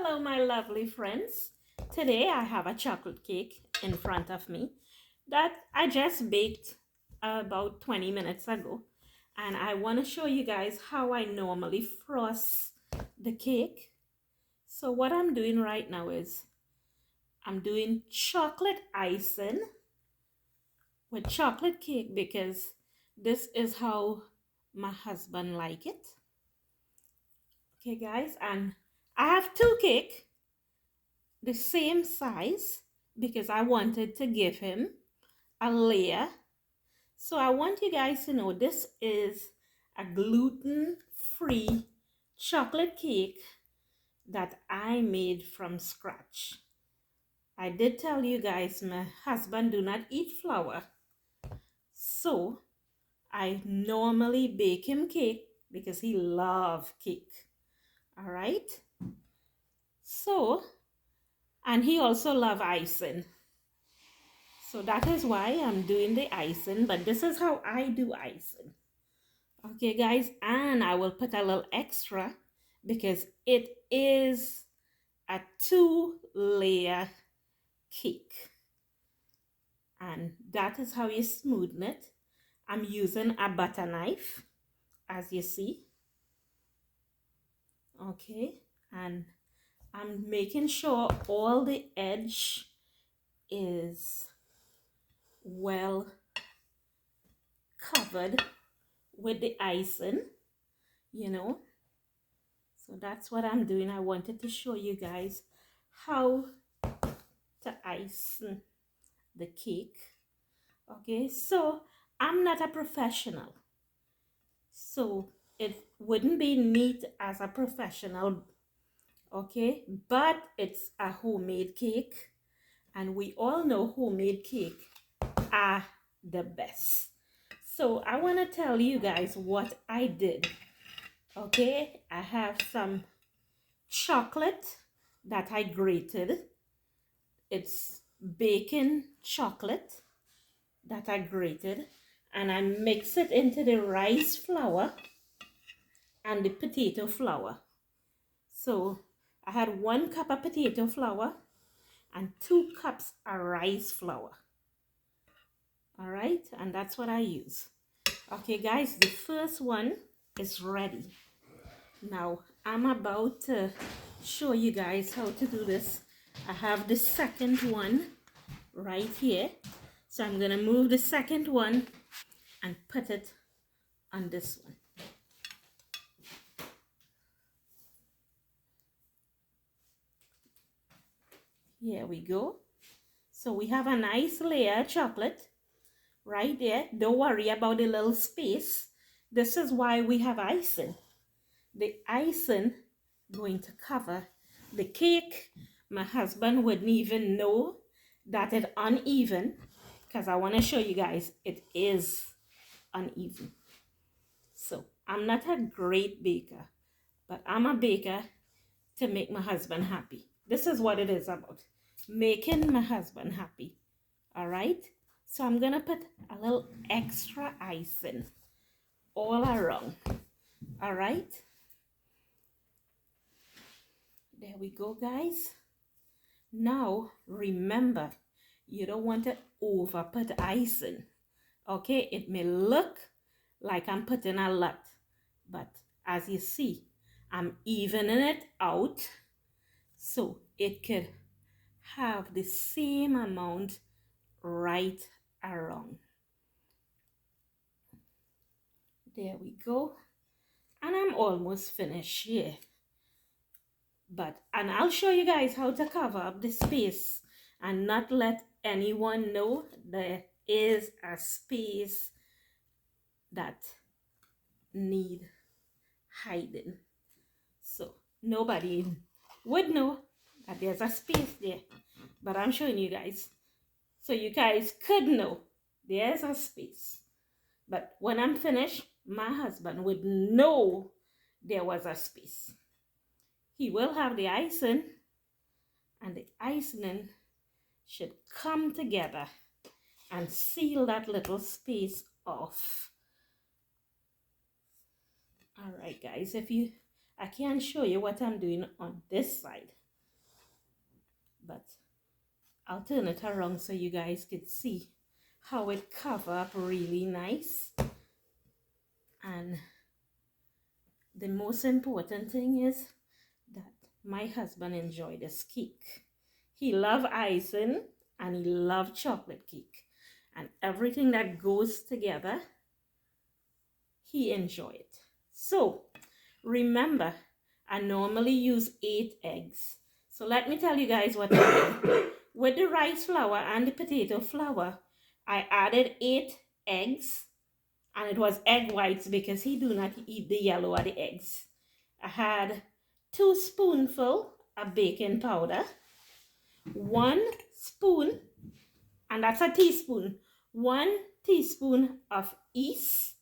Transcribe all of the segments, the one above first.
Hello, my lovely friends. Today I have a chocolate cake in front of me that I just baked about 20 minutes ago. And I want to show you guys how I normally frost the cake. So what I'm doing right now is I'm doing chocolate icing with chocolate cake because this is how my husband like it. Okay, guys, and I have two cake the same size because I wanted to give him a layer. So I want you guys to know this is a gluten-free chocolate cake that I made from scratch. I did tell you guys my husband do not eat flour. So I normally bake him cake because he loves cake. All right? So, and he also loves icing. So that is why I'm doing the icing, but this is how I do icing. Okay, guys, and I will put a little extra because it is a 2-layer cake. And that is how you smoothen it. I'm using a butter knife, as you see. Okay, and I'm making sure all the edge is well covered with the icing, you know. So that's what I'm doing. I wanted to show you guys how to ice the cake. Okay, so I'm not a professional. So it wouldn't be neat as a professional, okay? But it's a homemade cake. And we all know homemade cake are the best. So I want to tell you guys what I did. Okay, I have some chocolate that I grated. It's baking chocolate that I grated, and I mix it into the rice flour and the potato flour. So I had 1 cup of potato flour and 2 cups of rice flour. All right, and that's what I use. Okay, guys, the first one is ready. Now I'm about to show you guys how to do this. I have the second one right here. So I'm going to move the second one and put it on this one. Here we go. So we have a nice layer of chocolate right there. Don't worry about the little space. This is why we have icing. The icing going to cover the cake. My husband wouldn't even know that it's uneven because I want to show you guys it is uneven. So I'm not a great baker, but I'm a baker to make my husband happy. This is what it is about, making my husband happy. All right, so I'm gonna put a little extra icing all around. All right, there we go, guys. Now remember, you don't want to over put icing. Okay, it may look like I'm putting a lot, but as you see, I'm evening it out so it could have the same amount right around. There we go. And I'm almost finished here. And I'll show you guys how to cover up the space and not let anyone know there is a space that need hiding. So nobody would know that there's a space there. But I'm showing you guys. So you guys could know there's a space. But when I'm finished, my husband would know there was a space. He will have the icing, and the icing should come together and seal that little space off. All right, guys, I can't show you what I'm doing on this side, I'll turn it around so you guys could see how it cover up really nice. And the most important thing is that my husband enjoyed this cake. He loved icing and he loved chocolate cake. And everything that goes together, he enjoyed. So remember, I normally use 8 eggs. So let me tell you guys what I did. With the rice flour and the potato flour, I added 8 eggs, and it was egg whites because he do not eat the yellow of the eggs. I had 2 spoonfuls of baking powder, 1 spoon, and that's a teaspoon, 1 teaspoon of yeast,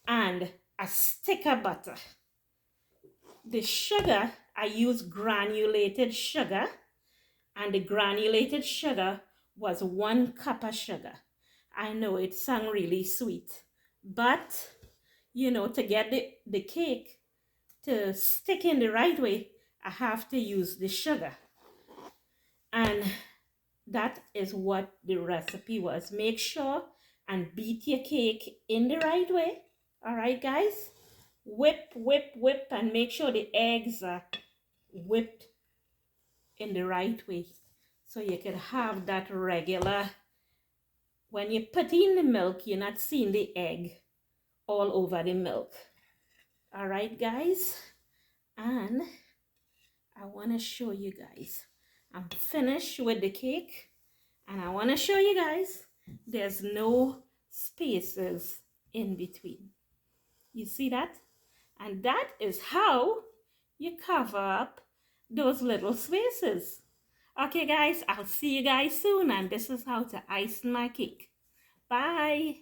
and a stick of butter. The sugar, I used granulated sugar, and the granulated sugar was 1 cup of sugar. I know it sounds really sweet, but you know, to get the cake to stick in the right way, I have to use the sugar. And that is what the recipe was. Make sure and beat your cake in the right way. All right, guys? Whip, whip, whip, and make sure the eggs are whipped in the right way. So you can have that regular, when you put in the milk, you're not seeing the egg all over the milk. All right, guys? And I want to show you guys. I'm finished with the cake. And I want to show you guys there's no spaces in between. You see that? And that is how you cover up those little spaces. Okay, guys, I'll see you guys soon. And this is how to ice my cake. Bye.